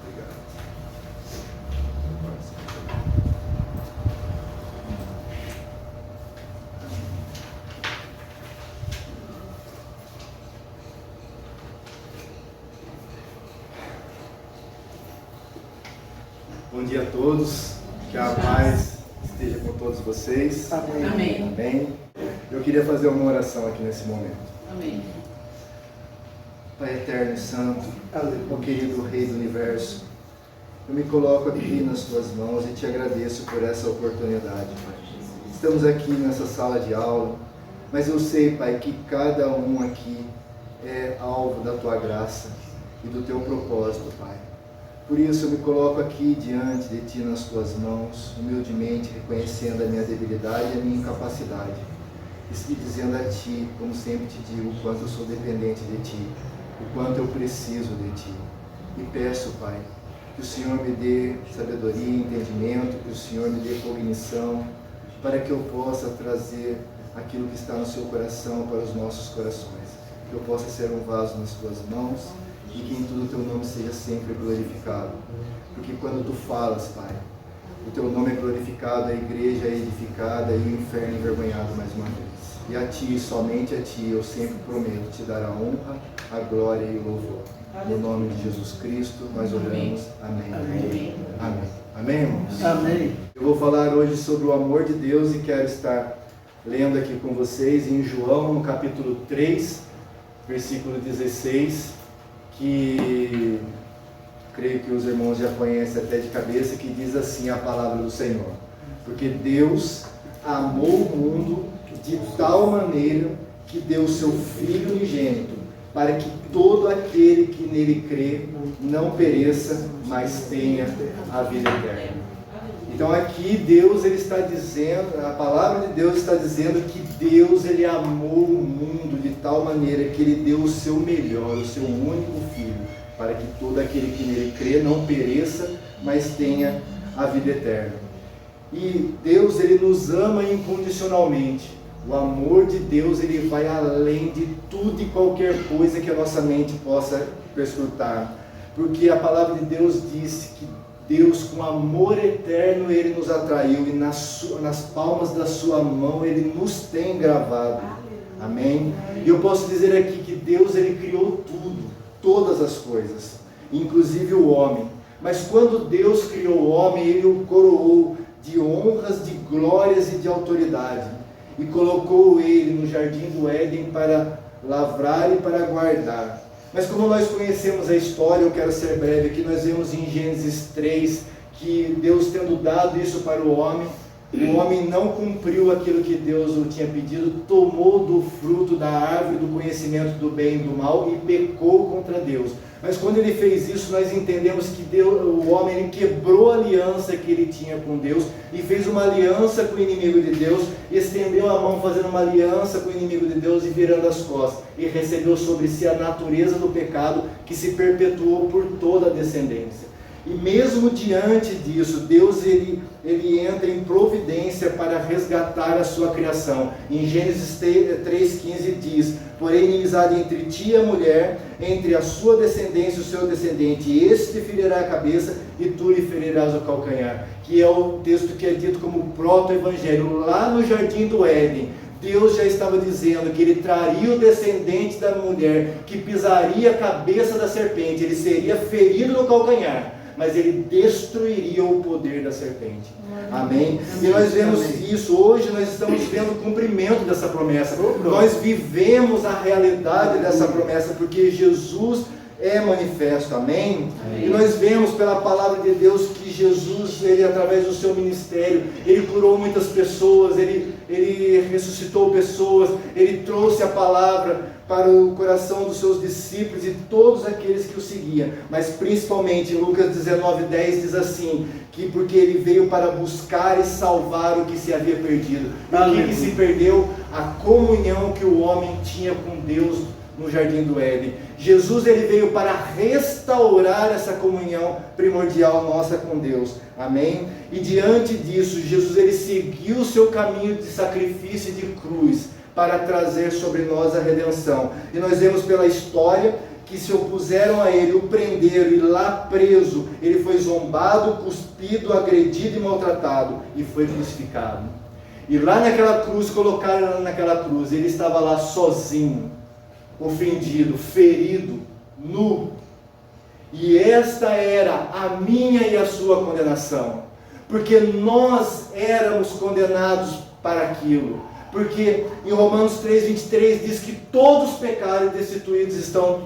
Obrigado. Bom dia a todos, que a paz esteja com todos vocês. Amém. Amém. Eu queria fazer uma oração aqui nesse momento. Amém. Pai eterno e santo, ó querido Rei do Universo, eu me coloco aqui nas tuas mãos e te agradeço por essa oportunidade, Pai. Estamos aqui nessa sala de aula, mas eu sei, Pai, que cada um aqui é alvo da tua graça e do teu propósito, Pai. Por isso eu me coloco aqui diante de Ti nas Tuas mãos, humildemente reconhecendo a minha debilidade e a minha incapacidade. E dizendo a Ti, como sempre te digo, o quanto eu sou dependente de Ti, o quanto eu preciso de Ti. E peço, Pai, que o Senhor me dê sabedoria e entendimento, que o Senhor me dê cognição, para que eu possa trazer aquilo que está no Seu coração para os nossos corações. Que eu possa ser um vaso nas Tuas mãos, e que em tudo o Teu nome seja sempre glorificado. Porque quando Tu falas, Pai, o Teu nome é glorificado, a igreja é edificada e o inferno envergonhado mais uma vez. E a Ti, somente a Ti, eu sempre prometo Te dar a honra, a glória e o louvor. No nome de Jesus Cristo, nós oramos. Amém. Amém. Amém. Amém, irmãos? Amém. Eu vou falar hoje sobre o amor de Deus e quero estar lendo aqui com vocês em João, no capítulo 3, versículo 16, que creio que os irmãos já conhecem até de cabeça, que diz assim a palavra do Senhor: porque Deus amou o mundo de tal maneira que deu o seu Filho unigênito, para que todo aquele que nele crê não pereça, mas tenha a vida eterna. Então aqui Deus, ele está dizendo, a palavra de Deus está dizendo que Deus, ele amou o mundo de tal maneira que ele deu o seu melhor, o seu único Filho, para que todo aquele que nele crê não pereça, mas tenha a vida eterna. E Deus, ele nos ama incondicionalmente. O amor de Deus, ele vai além de tudo e qualquer coisa que a nossa mente possa perscrutar. Porque a palavra de Deus disse que Deus, com amor eterno, Ele nos atraiu e nas palmas da sua mão Ele nos tem gravado. Amém? E eu posso dizer aqui que Deus, Ele criou tudo, todas as coisas, inclusive o homem. Mas quando Deus criou o homem, Ele o coroou de honras, de glórias e de autoridade. E colocou ele no jardim do Éden para lavrar e para guardar. Mas como nós conhecemos a história, eu quero ser breve aqui, nós vemos em Gênesis 3 que Deus, tendo dado isso para o homem não cumpriu aquilo que Deus o tinha pedido, tomou do fruto da árvore do conhecimento do bem e do mal e pecou contra Deus. Mas quando ele fez isso, nós entendemos que o homem, ele quebrou a aliança que ele tinha com Deus e fez uma aliança com o inimigo de Deus, estendeu a mão fazendo uma aliança com o inimigo de Deus e virando as costas, e recebeu sobre si a natureza do pecado que se perpetuou por toda a descendência. E mesmo diante disso, Deus ele entra em providência para resgatar a sua criação. Em Gênesis 3,15 diz: porém inimizade entre ti e a mulher, entre a sua descendência e o seu descendente, este te ferirá a cabeça e tu lhe ferirás o calcanhar. Que é o texto que é dito como proto-evangelho. Lá no jardim do Éden, Deus já estava dizendo que ele traria o descendente da mulher, que pisaria a cabeça da serpente, ele seria ferido no calcanhar, mas ele destruiria o poder da serpente. Amém? E nós vemos isso, hoje nós estamos vendo o cumprimento dessa promessa. Nós vivemos a realidade dessa promessa, porque Jesus é manifesto. Amém? E nós vemos pela palavra de Deus que Jesus, ele através do seu ministério, ele curou muitas pessoas, ele ressuscitou pessoas, ele trouxe a palavra para o coração dos seus discípulos e todos aqueles que o seguiam. Mas principalmente em Lucas 19:10 diz assim, que porque ele veio para buscar e salvar o que se havia perdido. O que se perdeu? A comunhão que o homem tinha com Deus no jardim do Éden. Jesus, ele veio para restaurar essa comunhão primordial nossa com Deus. Amém? E diante disso, Jesus, ele seguiu o seu caminho de sacrifício e de cruz para trazer sobre nós a redenção. E nós vemos pela história que se opuseram a ele, o prenderam, e lá preso, ele foi zombado, cuspido, agredido e maltratado, e foi crucificado. E lá naquela cruz, colocaram naquela cruz, ele estava lá sozinho, ofendido, ferido, nu. E esta era a minha e a sua condenação, porque nós éramos condenados para aquilo. Porque em Romanos 3:23 diz que todos pecaram e destituídos estão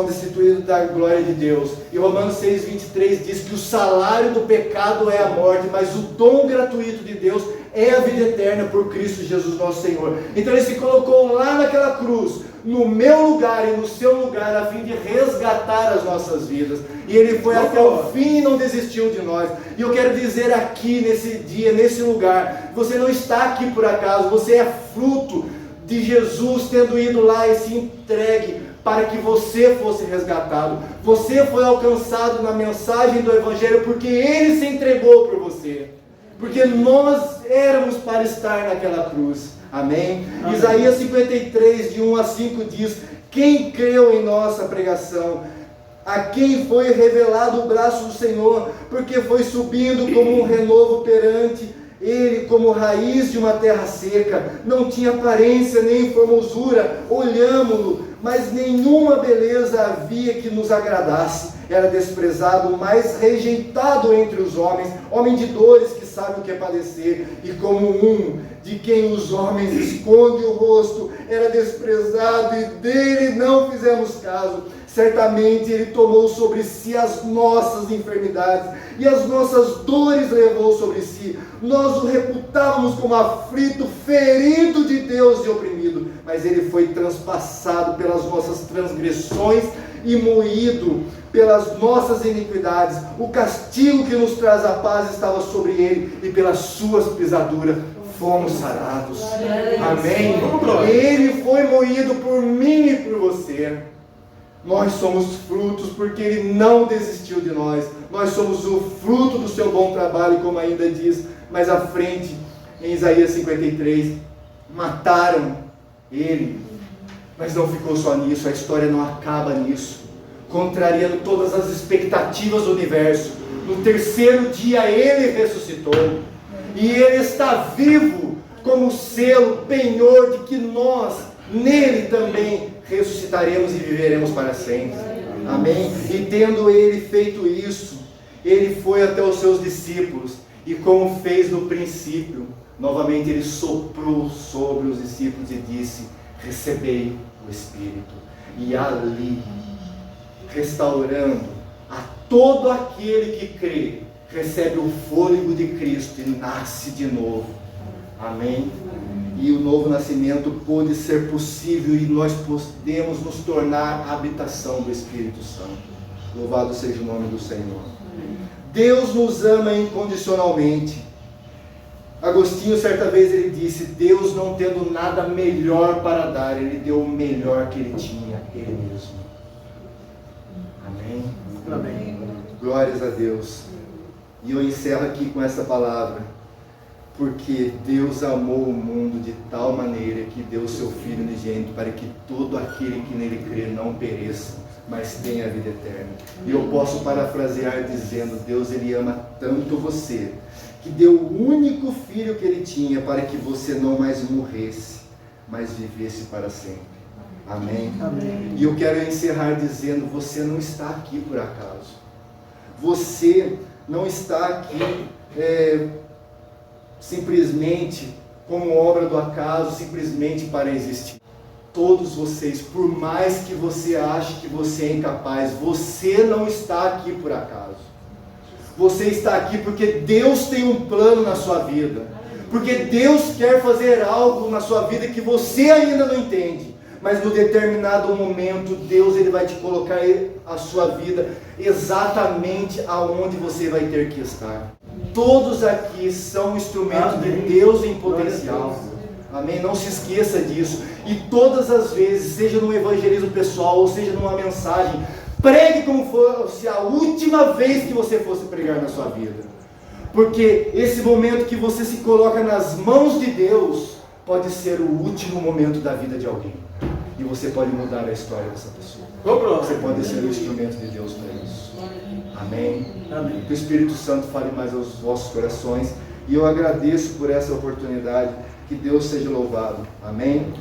destituídos da glória de Deus. E Romanos 6:23 diz que o salário do pecado é a morte, mas o dom gratuito de Deus é a vida eterna por Cristo Jesus nosso Senhor. Então ele se colocou lá naquela cruz, no meu lugar e no seu lugar, a fim de resgatar as nossas vidas. E ele foi até o fim e não desistiu de nós. E eu quero dizer aqui, nesse dia, nesse lugar, você não está aqui por acaso, você é fruto de Jesus tendo ido lá e se entregue para que você fosse resgatado. Você foi alcançado na mensagem do Evangelho porque Ele se entregou por você. Porque nós éramos para estar naquela cruz. Amém? Amém. Isaías 53, de 1 a 5 diz: quem creu em nossa pregação? A quem foi revelado o braço do Senhor? Porque foi subindo como um renovo perante ele, como raiz de uma terra seca. Não tinha aparência nem formosura. Olhámo-lo, mas nenhuma beleza havia que nos agradasse. Era desprezado, mais rejeitado entre os homens, homem de dores, que sabe o que é padecer, e como um de quem os homens escondem o rosto, era desprezado, e dele não fizemos caso. Certamente ele tomou sobre si as nossas enfermidades, e as nossas dores levou sobre si. Nós o reputávamos como aflito, ferido de Deus e oprimido, mas ele foi transpassado pelas nossas transgressões e moído pelas nossas iniquidades. O castigo que nos traz a paz estava sobre ele, e pelas suas pisaduras fomos sarados. Amém? Ele foi moído por mim e por você. Nós somos frutos porque ele não desistiu de nós. Nós somos o fruto do seu bom trabalho, como ainda diz mais à frente em Isaías 53. Mataram ele, mas não ficou só nisso. A história não acaba nisso, contrariando todas as expectativas do universo. No terceiro dia ele ressuscitou, e ele está vivo como selo, penhor de que nós nele também ressuscitaremos e viveremos para sempre. Amém? E tendo ele feito isso, ele foi até os seus discípulos, e como fez no princípio, novamente ele soprou sobre os discípulos e disse: recebei o Espírito. E ali, restaurando a todo aquele que crê, recebe o fôlego de Cristo e nasce de novo. Amém? E o novo nascimento pôde ser possível, e nós podemos nos tornar a habitação do Espírito Santo. Louvado seja o nome do Senhor. Deus nos ama incondicionalmente. Agostinho, certa vez, ele disse: Deus, não tendo nada melhor para dar, ele deu o melhor que ele tinha, ele mesmo. Amém? Amém. Glórias a Deus. E eu encerro aqui com essa palavra: porque Deus amou o mundo de tal maneira que deu o seu Filho unigênito, para que todo aquele que nele crê não pereça, mas tenha a vida eterna. E eu posso parafrasear dizendo: Deus, ele ama tanto você, que deu o único Filho que ele tinha, para que você não mais morresse, mas vivesse para sempre. Amém? Amém. E eu quero encerrar dizendo: você não está aqui por acaso. Você não está aqui simplesmente como obra do acaso, simplesmente para existir. Todos vocês, por mais que você ache que você é incapaz, você não está aqui por acaso. Você está aqui porque Deus tem um plano na sua vida, porque Deus quer fazer algo na sua vida que você ainda não entende, mas no determinado momento Deus, ele vai te colocar a sua vida exatamente aonde você vai ter que estar. Todos aqui são instrumentos de Deus em potencial. Amém? Não se esqueça disso. E todas as vezes, seja no evangelismo pessoal, ou seja numa mensagem, pregue como fosse a última vez que você fosse pregar na sua vida. Porque esse momento que você se coloca nas mãos de Deus, pode ser o último momento da vida de alguém. e você pode mudar a história dessa pessoa. Você pode ser o instrumento de Deus para isso. Amém? Amém. Que o Espírito Santo fale mais aos vossos corações. E eu agradeço por essa oportunidade. Que Deus seja louvado. Amém?